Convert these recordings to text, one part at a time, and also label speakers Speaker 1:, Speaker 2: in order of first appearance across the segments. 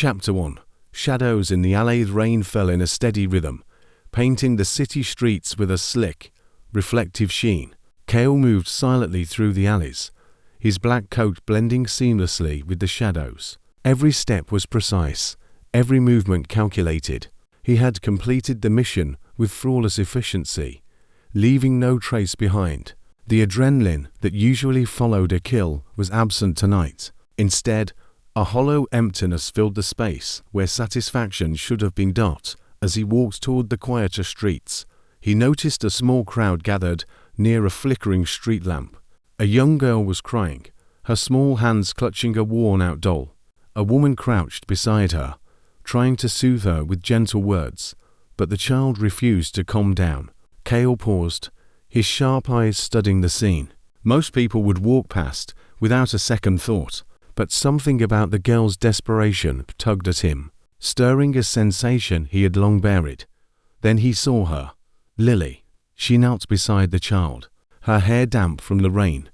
Speaker 1: Chapter 1. Shadows in the alley. Rain fell in a steady rhythm, painting the city streets with a slick, reflective sheen. Kael moved silently through the alleys, his black coat blending seamlessly with the shadows. Every step was precise, every movement calculated. He had completed the mission with flawless efficiency, leaving no trace behind. The adrenaline that usually followed a kill was absent tonight. Instead, a hollow emptiness filled the space where satisfaction should have been. As he walked toward the quieter streets, he noticed a small crowd gathered near a flickering street lamp. A young girl was crying, her small hands clutching a worn-out doll. A woman crouched beside her, trying to soothe her with gentle words, but the child refused to calm down. Kael paused, his sharp eyes studying the scene. Most people would walk past without a second thought, but something about the girl's desperation tugged at him, stirring a sensation he had long buried. Then he saw her. Lily. She knelt beside the child, her hair damp from the rain,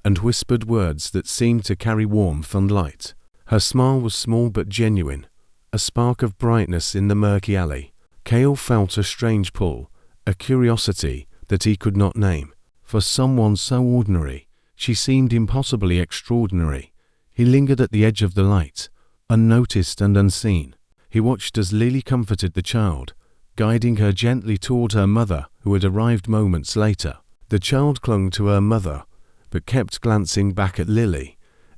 Speaker 1: and whispered words that seemed to carry warmth and light. Her smile was small but genuine, a spark of brightness in the murky alley. Kael felt a strange pull, a curiosity that he could not name. For someone so ordinary, she seemed impossibly extraordinary. He lingered at the edge of the light, unnoticed and unseen. He watched as Lily comforted the child, guiding her gently toward her mother, who had arrived moments later. The child clung to her mother, but kept glancing back at Lily,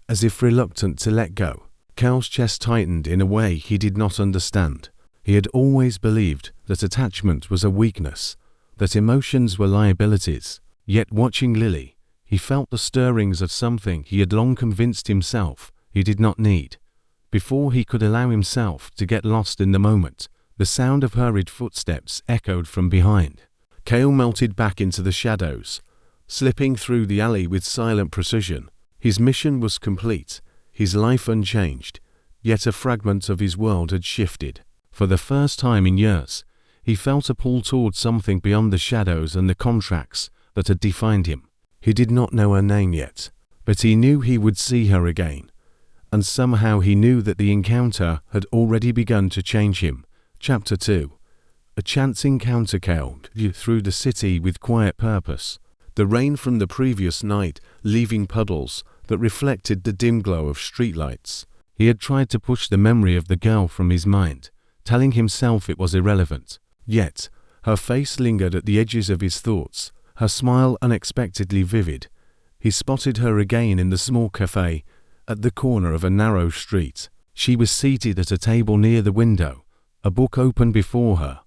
Speaker 1: as if reluctant to let go. Kael's chest tightened in a way he did not understand. He had always believed that attachment was a weakness, that emotions were liabilities. Yet watching Lily, he felt the stirrings of something he had long convinced himself he did not need. Before he could allow himself to get lost in the moment, the sound of hurried footsteps echoed from behind. Kael melted back into the shadows, slipping through the alley with silent precision. His mission was complete, his life unchanged, yet a fragment of his world had shifted. For the first time in years, he felt a pull toward something beyond the shadows and the contracts that had defined him. He did not know her name yet, but he knew he would see her again, and somehow he knew that the encounter had already begun to change him. Chapter 2. A chance encounter. Kael through the city with quiet purpose, the rain from the previous night leaving puddles that reflected the dim glow of streetlights. He had tried to push the memory of the girl from his mind, telling himself it was irrelevant. Yet, her face lingered at the edges of his thoughts, her smile unexpectedly vivid. He spotted her again in the small cafe at the corner of a narrow street. She was seated at a table near the window, a book open before her,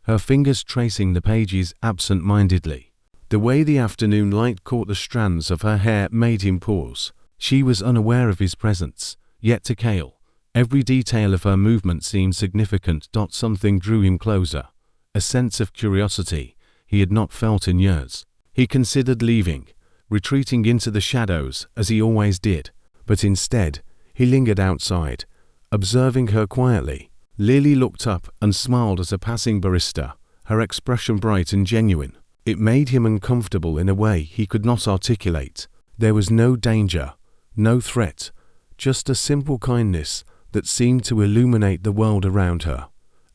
Speaker 1: her fingers tracing the pages absent-mindedly. The way the afternoon light caught the strands of her hair made him pause. She was unaware of his presence, yet to Kael, every detail of her movement seemed significant. Something drew him closer, a sense of curiosity he had not felt in years. He considered leaving, retreating into the shadows as he always did, but instead, he lingered outside, observing her quietly. Lily looked up and smiled at a passing barista, her expression bright and genuine. It made him uncomfortable in a way he could not articulate. There was no danger, no threat, just a simple kindness that seemed to illuminate the world around her.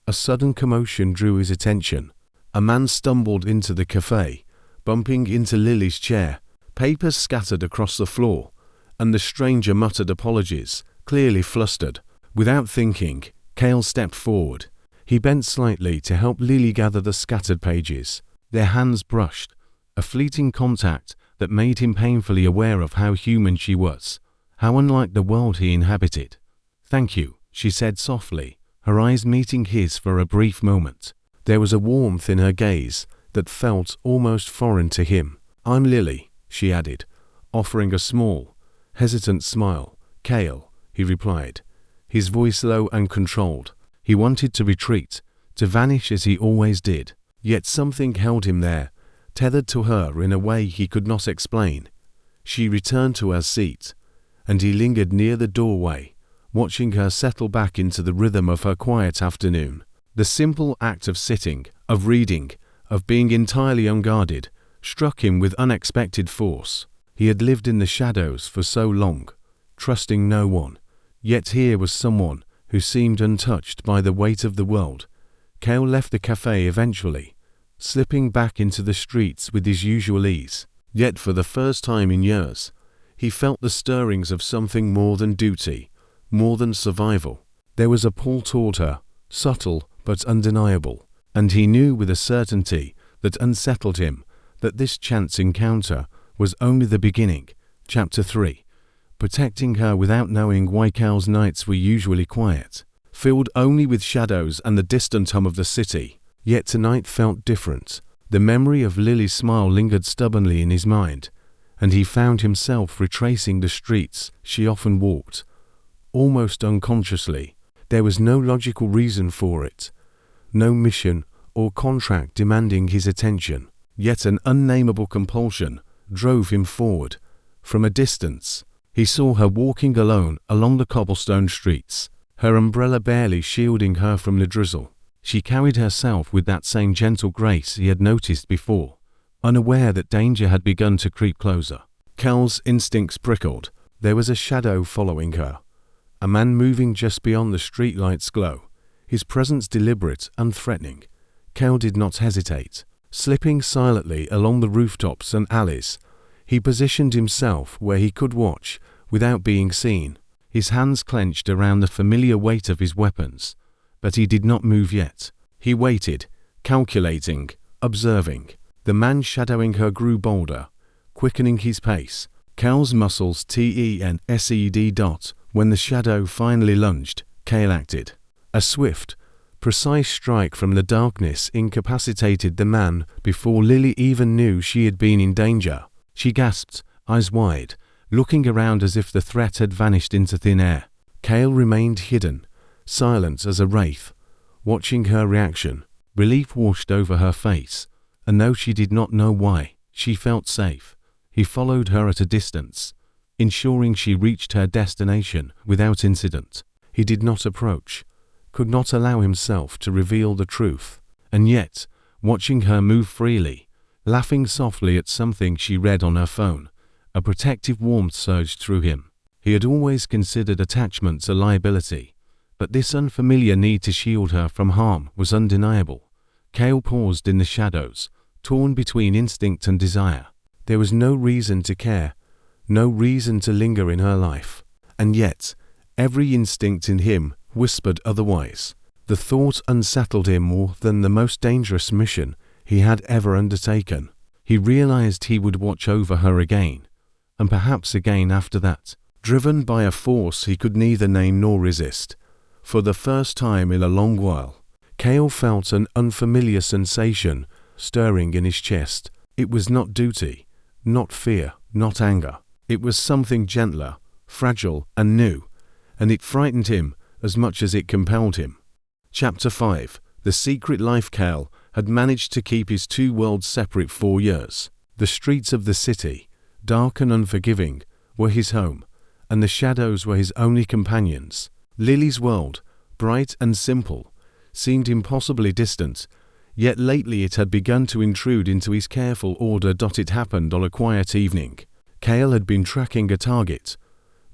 Speaker 1: A sudden commotion drew his attention. A man stumbled into the cafe, bumping into Lily's chair. Papers scattered across the floor, and the stranger muttered apologies, clearly flustered. Without thinking, Kael stepped forward. He bent slightly to help Lily gather the scattered pages. Their hands brushed, a fleeting contact that made him painfully aware of how human she was, how unlike the world he inhabited. "Thank you," she said softly, her eyes meeting his for a brief moment. There was a warmth in her gaze that felt almost foreign to him. "I'm Lily," she added, offering a small, hesitant smile. "Kael," he replied, his voice low and controlled. He wanted to retreat, to vanish as he always did, yet something held him there, tethered to her in a way he could not explain. She returned to her seat, and he lingered near the doorway, watching her settle back into the rhythm of her quiet afternoon. The simple act of sitting, of reading, of being entirely unguarded, struck him with unexpected force. He had lived in the shadows for so long, trusting no one, yet here was someone who seemed untouched by the weight of the world. Kael left the cafe eventually, slipping back into the streets with his usual ease. Yet for the first time in years, he felt the stirrings of something more than duty, more than survival. There was a pull toward her, subtle but undeniable, and he knew with a certainty that unsettled him that this chance encounter was only the beginning. Chapter 3. Protecting her without knowing why. Kael's nights were usually quiet, filled only with shadows and the distant hum of the city. Yet tonight felt different. The memory of Lily's smile lingered stubbornly in his mind, and he found himself retracing the streets she often walked, almost unconsciously. There was no logical reason for it, no mission or contract demanding his attention, yet an unnameable compulsion drove him forward. From a distance, he saw her walking alone along the cobblestone streets, her umbrella barely shielding her from the drizzle. She carried herself with that same gentle grace he had noticed before, unaware that danger had begun to creep closer. Kael's instincts prickled. There was a shadow following her, a man moving just beyond the streetlight's glow, his presence deliberate and threatening. Kael did not hesitate. Slipping silently along the rooftops and alleys, he positioned himself where he could watch without being seen, his hands clenched around the familiar weight of his weapons. But he did not move yet. He waited, calculating, observing. The man shadowing her grew bolder, quickening his pace. Kael's muscles tensed. When the shadow finally lunged, Kael acted. A swift, precise strike from the darkness incapacitated the man before Lily even knew she had been in danger. She gasped, eyes wide, looking around as if the threat had vanished into thin air. Kael remained hidden, silent as a wraith, watching her reaction. Relief washed over her face, and though she did not know why, she felt safe. He followed her at a distance, ensuring she reached her destination without incident. He did not approach, could not allow himself to reveal the truth, and yet, watching her move freely, laughing softly at something she read on her phone, a protective warmth surged through him. He had always considered attachment a liability, but this unfamiliar need to shield her from harm was undeniable. Kael paused in the shadows, torn between instinct and desire. There was no reason to care, no reason to linger in her life, and yet, every instinct in him whispered otherwise. The thought unsettled him more than the most dangerous mission he had ever undertaken. He realized he would watch over her again, and perhaps again after that, driven by a force he could neither name nor resist. For the first time in a long while, Kael felt an unfamiliar sensation stirring in his chest. It was not duty, not fear, not anger. It was something gentler, fragile, and new, and it frightened him as much as it compelled him. Chapter 5. The secret life. Kael had managed to keep his two worlds separate 4 years. The streets of the city, dark and unforgiving, were his home, and the shadows were his only companions. Lily's world, bright and simple, seemed impossibly distant, yet lately it had begun to intrude into his careful order. It happened on a quiet evening. Kael had been tracking a target,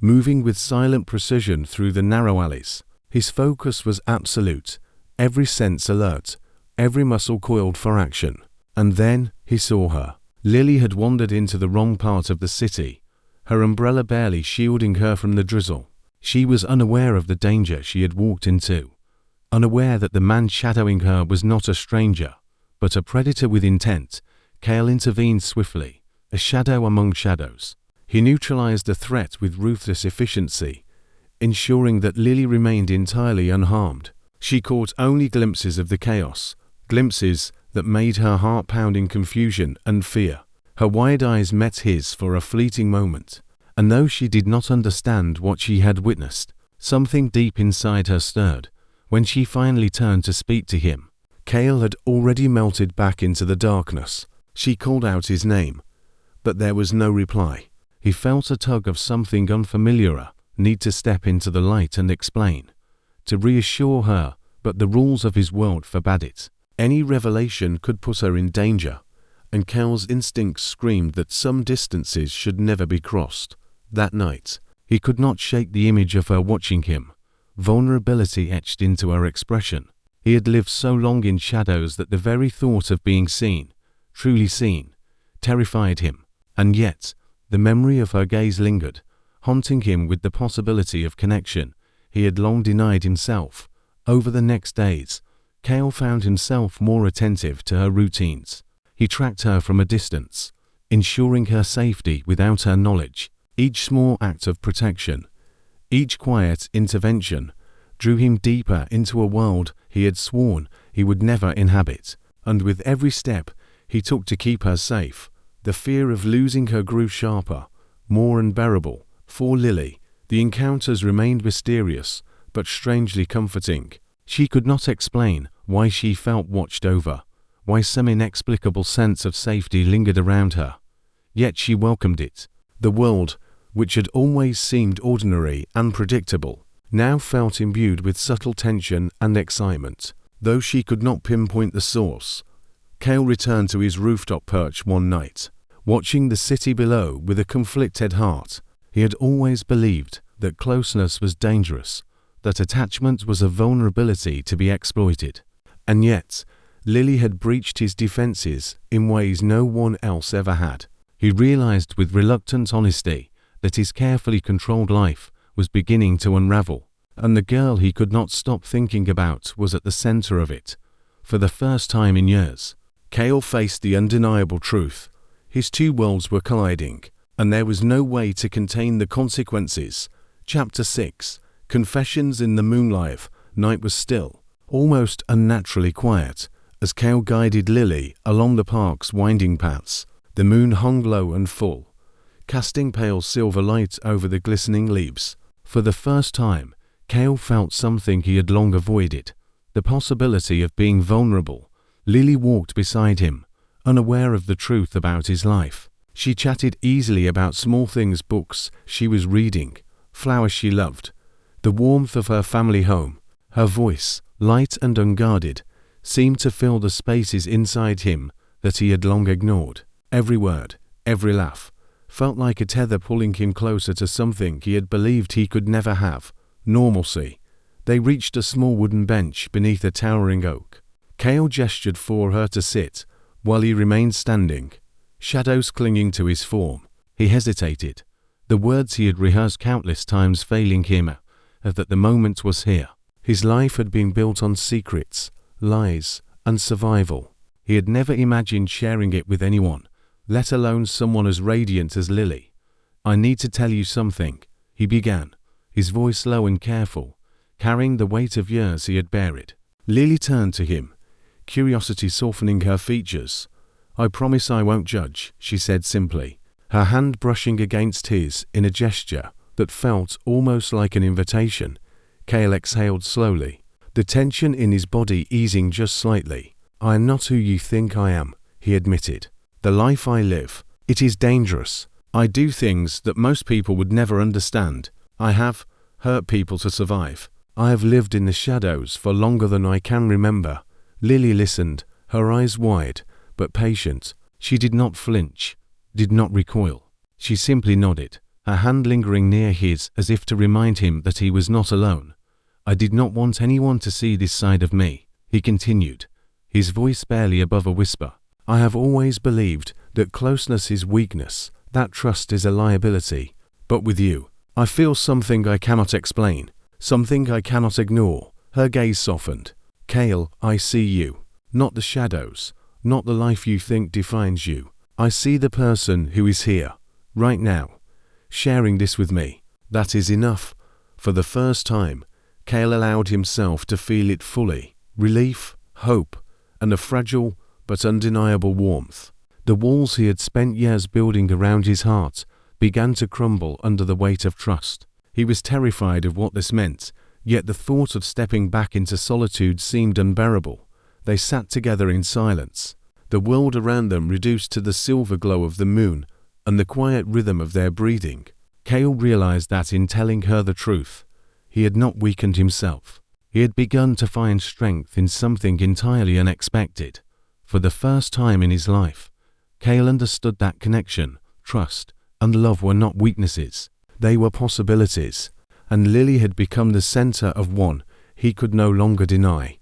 Speaker 1: moving with silent precision through the narrow alleys. His focus was absolute, every sense alert, every muscle coiled for action. And then he saw her. Lily had wandered into the wrong part of the city, her umbrella barely shielding her from the drizzle. She was unaware of the danger she had walked into, unaware that the man shadowing her was not a stranger, but a predator with intent. Kael intervened swiftly, a shadow among shadows. He neutralized the threat with ruthless efficiency, ensuring that Lily remained entirely unharmed. She caught only glimpses of the chaos, glimpses that made her heart pound in confusion and fear. Her wide eyes met his for a fleeting moment, and though she did not understand what she had witnessed, something deep inside her stirred. When she finally turned to speak to him, Kael had already melted back into the darkness. She called out his name, but there was no reply. He felt a tug of something unfamiliar, need to step into the light and explain, to reassure her, but the rules of his world forbade it. Any revelation could put her in danger, and Kael's instincts screamed that some distances should never be crossed. That night, he could not shake the image of her watching him, vulnerability etched into her expression. He had lived so long in shadows that the very thought of being seen, truly seen, terrified him. And yet, the memory of her gaze lingered, haunting him with the possibility of connection he had long denied himself. Over the next days, Kael found himself more attentive to her routines. He tracked her from a distance, ensuring her safety without her knowledge. Each small act of protection, each quiet intervention, drew him deeper into a world he had sworn he would never inhabit. And with every step he took to keep her safe, the fear of losing her grew sharper, more unbearable. For Lily, the encounters remained mysterious, but strangely comforting. She could not explain why she felt watched over, why some inexplicable sense of safety lingered around her. Yet she welcomed it. The world, which had always seemed ordinary and predictable, now felt imbued with subtle tension and excitement. Though she could not pinpoint the source, Kael returned to his rooftop perch one night, watching the city below with a conflicted heart. He had always believed that closeness was dangerous, that attachment was a vulnerability to be exploited. And yet, Lily had breached his defenses in ways no one else ever had. He realized with reluctant honesty that his carefully controlled life was beginning to unravel, and the girl he could not stop thinking about was at the center of it. For the first time in years, Kael faced the undeniable truth. His two worlds were colliding, and there was no way to contain the consequences. Chapter 6. Confessions in the moonlight. Night was still, almost unnaturally quiet, as Kael guided Lily along the park's winding paths. The moon hung low and full, casting pale silver light over the glistening leaves. For the first time, Kael felt something he had long avoided, the possibility of being vulnerable. Lily walked beside him, unaware of the truth about his life. She chatted easily about small things, books she was reading, flowers she loved, the warmth of her family home. Her voice, light and unguarded, seemed to fill the spaces inside him that he had long ignored. Every word, every laugh, felt like a tether pulling him closer to something he had believed he could never have, normalcy. They reached a small wooden bench beneath a towering oak. Kael gestured for her to sit, while he remained standing, shadows clinging to his form. He hesitated, the words he had rehearsed countless times failing him, that the moment was here. His life had been built on secrets, lies, and survival. He had never imagined sharing it with anyone, let alone someone as radiant as Lily. "I need to tell you something," he began, his voice low and careful, carrying the weight of years he had buried. Lily turned to him, curiosity softening her features. "I promise I won't judge," she said simply, her hand brushing against his in a gesture that felt almost like an invitation. Kael exhaled slowly, the tension in his body easing just slightly. "I am not who you think I am," he admitted. "The life I live, it is dangerous. I do things that most people would never understand. I have hurt people to survive. I have lived in the shadows for longer than I can remember." Lily listened, her eyes wide, but patient. She did not flinch, did not recoil. She simply nodded, her hand lingering near his as if to remind him that he was not alone. "I did not want anyone to see this side of me," he continued, his voice barely above a whisper. "I have always believed that closeness is weakness, that trust is a liability. But with you, I feel something I cannot explain, something I cannot ignore." Her gaze softened. "Kael, I see you. Not the shadows, not the life you think defines you. I see the person who is here, right now, sharing this with me. That is enough." For the first time, Kael allowed himself to feel it fully. Relief, hope, and a fragile but undeniable warmth. The walls he had spent years building around his heart began to crumble under the weight of trust. He was terrified of what this meant, yet the thought of stepping back into solitude seemed unbearable. They sat together in silence, the world around them reduced to the silver glow of the moon and the quiet rhythm of their breathing. Kael realized that in telling her the truth, he had not weakened himself. He had begun to find strength in something entirely unexpected. For the first time in his life, Kael understood that connection, trust, and love were not weaknesses. They were possibilities. and Lily had become the center of one he could no longer deny.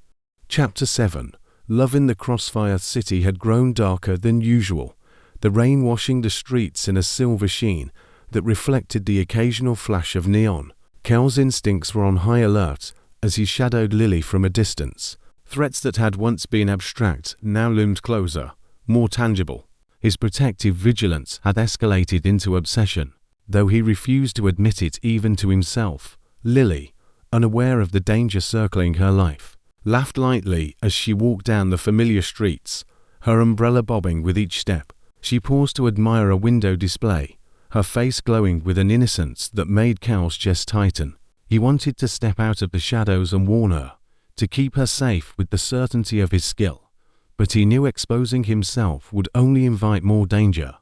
Speaker 1: Chapter 7. Love in the Crossfire City had grown darker than usual, the rain washing the streets in a silver sheen that reflected the occasional flash of neon. Kael's instincts were on high alert as he shadowed Lily from a distance. Threats that had once been abstract now loomed closer, more tangible. His protective vigilance had escalated into obsession, though he refused to admit it even to himself. Lily, unaware of the danger circling her life, laughed lightly as she walked down the familiar streets, her umbrella bobbing with each step. She paused to admire a window display, her face glowing with an innocence that made Kael's chest tighten. He wanted to step out of the shadows and warn her, to keep her safe with the certainty of his skill, but he knew exposing himself would only invite more danger.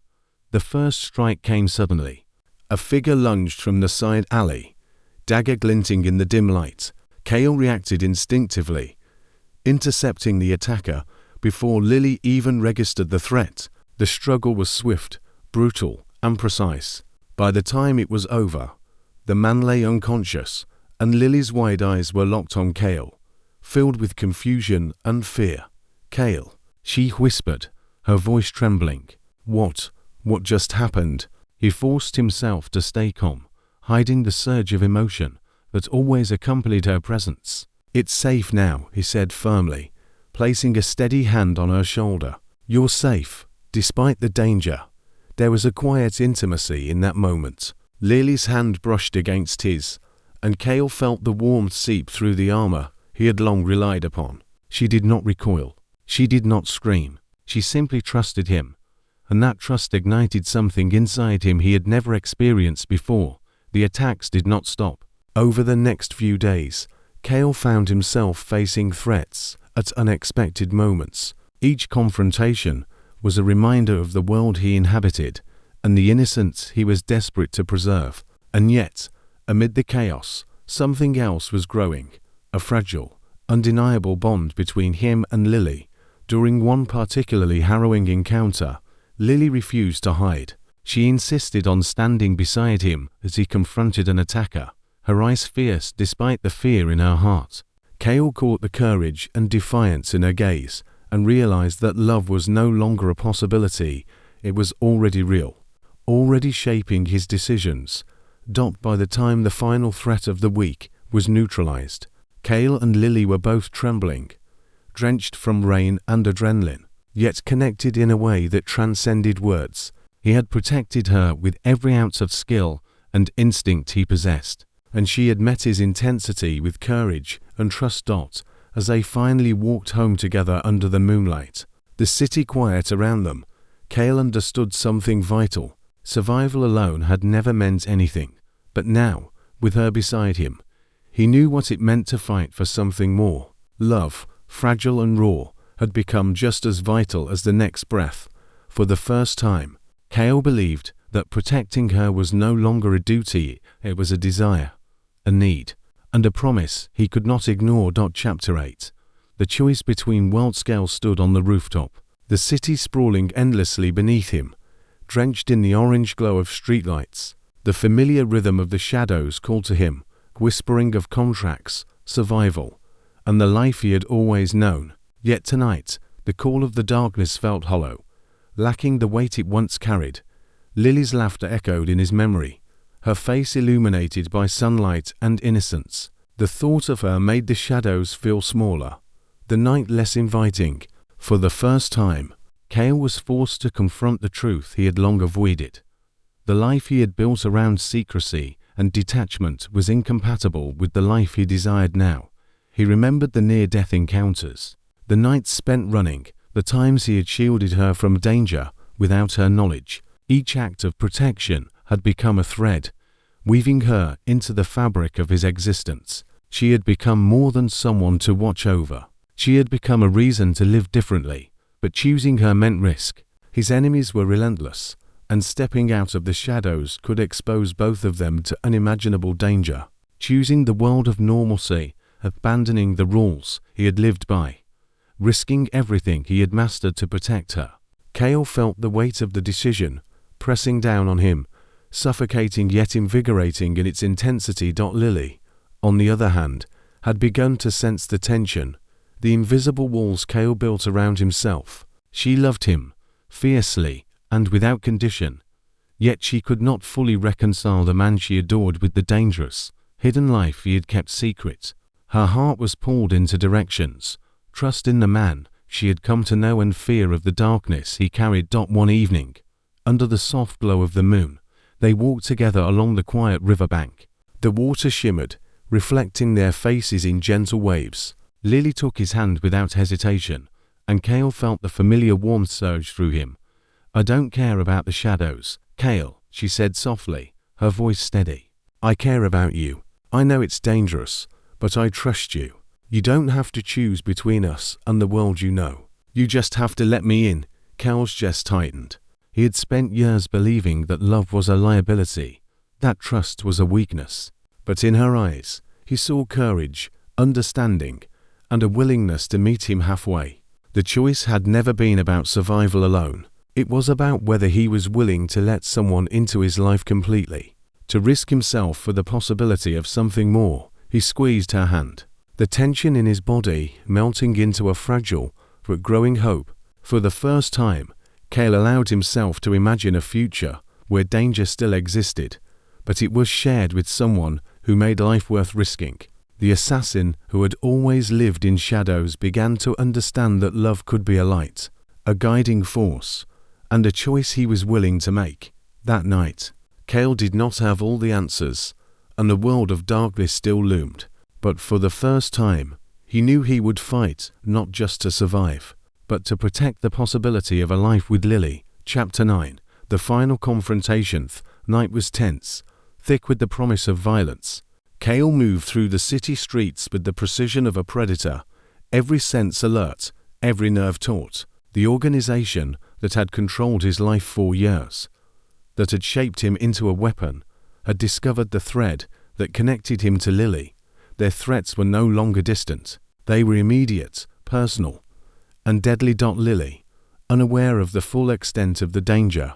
Speaker 1: The first strike came suddenly. A figure lunged from the side alley, dagger glinting in the dim light. Kael reacted instinctively, intercepting the attacker before Lily even registered the threat. The struggle was swift, brutal, and precise. By the time it was over, the man lay unconscious, and Lily's wide eyes were locked on Kael, filled with confusion and fear. "Kael," she whispered, her voice trembling. What just happened?" He forced himself to stay calm, hiding the surge of emotion that always accompanied her presence. "It's safe now," he said firmly, placing a steady hand on her shoulder. "You're safe, despite the danger." There was a quiet intimacy in that moment. Lily's hand brushed against his, and Kael felt the warmth seep through the armor he had long relied upon. She did not recoil. She did not scream. She simply trusted him, and that trust ignited something inside him he had never experienced before. The attacks did not stop. Over the next few days, Kael found himself facing threats at unexpected moments. Each confrontation was a reminder of the world he inhabited and the innocence he was desperate to preserve. And yet, amid the chaos, something else was growing, a fragile, undeniable bond between him and Lily. During one particularly harrowing encounter, Lily refused to hide. She insisted on standing beside him as he confronted an attacker, her eyes fierce despite the fear in her heart. Kael caught the courage and defiance in her gaze and realized that love was no longer a possibility. It was already real, already shaping his decisions. By the time the final threat of the week was neutralized, Kael and Lily were both trembling, drenched from rain and adrenaline, yet connected in a way that transcended words. He had protected her with every ounce of skill and instinct he possessed, and she had met his intensity with courage and trust. As they finally walked home together under the moonlight, the city quiet around them, Kael understood something vital. Survival alone had never meant anything, but now, with her beside him, he knew what it meant to fight for something more. Love, fragile and raw, had become just as vital as the next breath. For the first time, Kael believed that protecting her was no longer a duty, it was a desire, a need, and a promise he could not ignore. Chapter 8. The choice between worlds. Kael stood on the rooftop, the city sprawling endlessly beneath him, drenched in the orange glow of streetlights. The familiar rhythm of the shadows called to him, whispering of contracts, survival, and the life he had always known. Yet tonight, the call of the darkness felt hollow, lacking the weight it once carried. Lily's laughter echoed in his memory, her face illuminated by sunlight and innocence. The thought of her made the shadows feel smaller, the night less inviting. For the first time, Kael was forced to confront the truth he had long avoided. The life he had built around secrecy and detachment was incompatible with the life he desired now. He remembered the near-death encounters, the nights spent running, the times he had shielded her from danger without her knowledge. Each act of protection had become a thread, weaving her into the fabric of his existence. She had become more than someone to watch over. She had become a reason to live differently, but choosing her meant risk. His enemies were relentless, and stepping out of the shadows could expose both of them to unimaginable danger. Choosing the world of normalcy, abandoning the rules he had lived by, risking everything he had mastered to protect her. Kael felt the weight of the decision pressing down on him, suffocating yet invigorating in its intensity. Lily, on the other hand, had begun to sense the tension, the invisible walls Kael built around himself. She loved him, fiercely, and without condition, yet she could not fully reconcile the man she adored with the dangerous, hidden life he had kept secret. Her heart was pulled into directions, trust in the man she had come to know and fear of the darkness he carried. One evening, under the soft glow of the moon, they walked together along the quiet riverbank. The water shimmered, reflecting their faces in gentle waves. Lily took his hand without hesitation, and Kael felt the familiar warmth surge through him. "I don't care about the shadows, Kael," she said softly, her voice steady. "I care about you. I know it's dangerous, but I trust you. You don't have to choose between us and the world you know. You just have to let me in." Kael's chest tightened. He had spent years believing that love was a liability, that trust was a weakness. But in her eyes, he saw courage, understanding, and a willingness to meet him halfway. The choice had never been about survival alone. It was about whether he was willing to let someone into his life completely, to risk himself for the possibility of something more. He squeezed her hand, the tension in his body melting into a fragile but growing hope. For the first time, Kael allowed himself to imagine a future where danger still existed, but it was shared with someone who made life worth risking. The assassin who had always lived in shadows began to understand that love could be a light, a guiding force, and a choice he was willing to make. That night, Kael did not have all the answers, and a world of darkness still loomed. But for the first time, he knew he would fight, not just to survive, but to protect the possibility of a life with Lily. Chapter 9. The final confrontation. Night was tense, thick with the promise of violence. Kael moved through the city streets with the precision of a predator, every sense alert, every nerve taut. The organization that had controlled his life for years, that had shaped him into a weapon, had discovered the thread that connected him to Lily. Their threats were no longer distant. They were immediate, personal, and deadly. Lily, unaware of the full extent of the danger,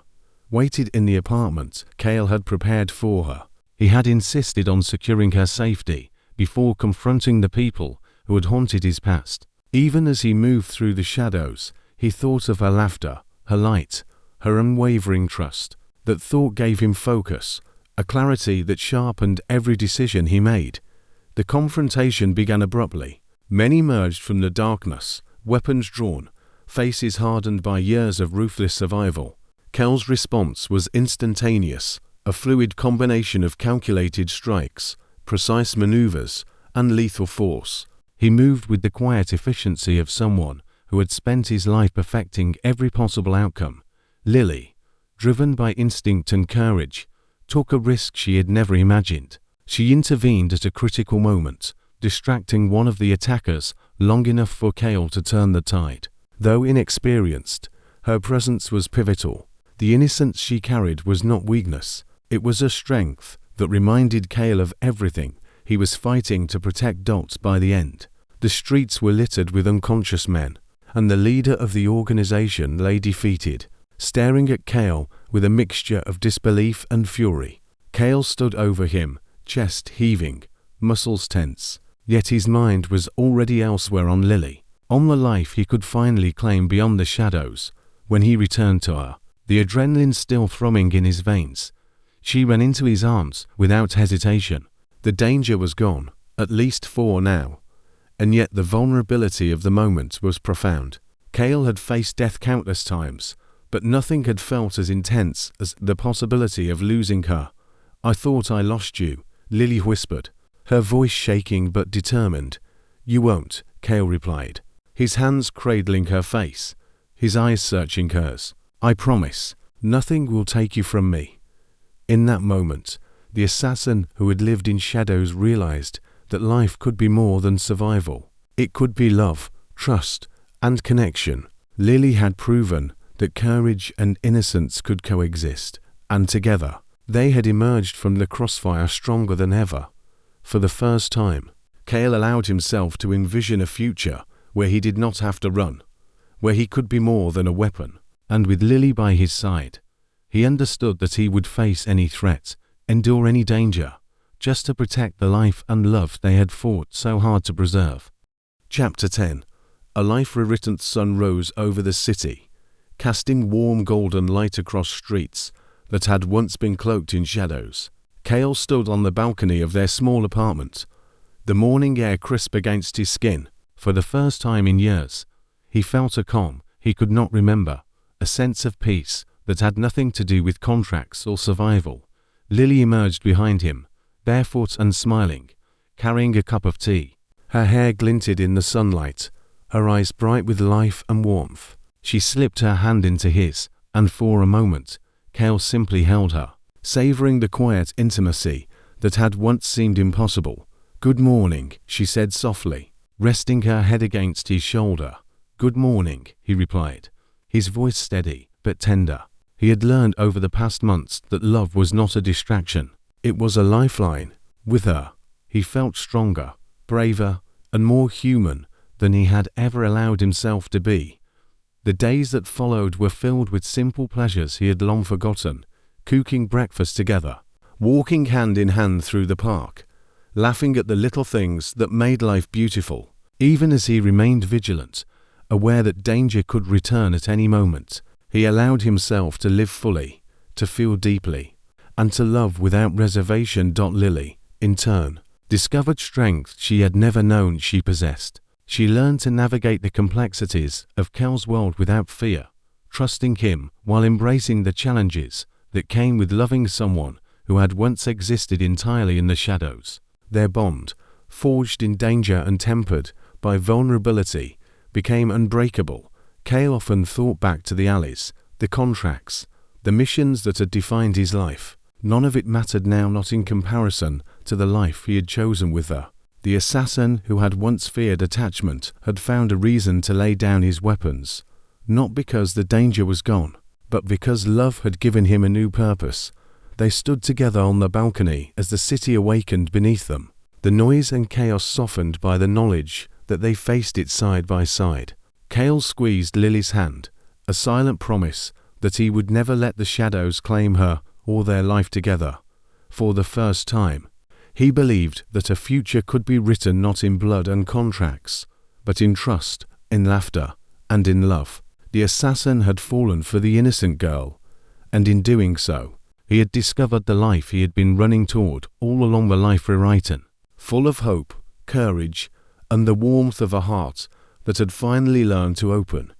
Speaker 1: waited in the apartment Kael had prepared for her. He had insisted on securing her safety before confronting the people who had haunted his past. Even as he moved through the shadows, he thought of her laughter, her light, her unwavering trust. That thought gave him focus, a clarity that sharpened every decision he made. The confrontation began abruptly. Men emerged from the darkness, weapons drawn, faces hardened by years of ruthless survival. Kael's response was instantaneous, a fluid combination of calculated strikes, precise maneuvers, and lethal force. He moved with the quiet efficiency of someone who had spent his life perfecting every possible outcome. Lily, driven by instinct and courage, took a risk she had never imagined. She intervened at a critical moment, distracting one of the attackers long enough for Kael to turn the tide. Though inexperienced, her presence was pivotal. The innocence she carried was not weakness. It was a strength that reminded Kael of everything he was fighting to protect. By the end, the streets were littered with unconscious men, and the leader of the organization lay defeated, staring at Kael with a mixture of disbelief and fury. Kael stood over him, chest heaving, muscles tense, yet his mind was already elsewhere on Lily, on the life he could finally claim beyond the shadows. When he returned to her, the adrenaline still throbbing in his veins, she ran into his arms without hesitation. The danger was gone, at least for now, and yet the vulnerability of the moment was profound. Kael had faced death countless times, but nothing had felt as intense as the possibility of losing her. "I thought I lost you," Lily whispered, her voice shaking but determined. "You won't," Kael replied, his hands cradling her face, his eyes searching hers. "I promise, nothing will take you from me." In that moment, the assassin who had lived in shadows realized that life could be more than survival. It could be love, trust, and connection. Lily had proven that courage and innocence could coexist, and together, they had emerged from the crossfire stronger than ever. For the first time, Kael allowed himself to envision a future where he did not have to run, where he could be more than a weapon. And with Lily by his side, He understood that he would face any threat, endure any danger, just to protect the life and love they had fought so hard to preserve. Chapter 10. A life-rewritten sun rose over the city, casting warm golden light across streets that had once been cloaked in shadows. Kael stood on the balcony of their small apartment, the morning air crisp against his skin. For the first time in years, he felt a calm he could not remember, a sense of peace that had nothing to do with contracts or survival. Lily emerged behind him, barefoot and smiling, carrying a cup of tea. Her hair glinted in the sunlight, her eyes bright with life and warmth. She slipped her hand into his, and for a moment, Kael simply held her, savoring the quiet intimacy that had once seemed impossible. "Good morning," she said softly, resting her head against his shoulder. "Good morning," he replied, his voice steady but tender. He had learned over the past months that love was not a distraction. It was a lifeline. With her, he felt stronger, braver, and more human than he had ever allowed himself to be. The days that followed were filled with simple pleasures he had long forgotten, cooking breakfast together, walking hand in hand through the park, laughing at the little things that made life beautiful. Even as he remained vigilant, aware that danger could return at any moment, he allowed himself to live fully, to feel deeply, and to love without reservation. Lily, in turn, discovered strength she had never known she possessed. She learned to navigate the complexities of Kael's world without fear, trusting him while embracing the challenges that came with loving someone who had once existed entirely in the shadows. Their bond, forged in danger and tempered by vulnerability, became unbreakable. Kael often thought back to the alleys, the contracts, the missions that had defined his life. None of it mattered now, not in comparison to the life he had chosen with her. The assassin who had once feared attachment had found a reason to lay down his weapons, not because the danger was gone, but because love had given him a new purpose. They stood together on the balcony as the city awakened beneath them, the noise and chaos softened by the knowledge that they faced it side by side. Kael squeezed Lily's hand, a silent promise that he would never let the shadows claim her or their life together. For the first time, he believed that a future could be written not in blood and contracts, but in trust, in laughter, and in love. The assassin had fallen for the innocent girl, and in doing so, he had discovered the life he had been running toward all along. The life rewritten, full of hope, courage, and the warmth of a heart that had finally learned to open.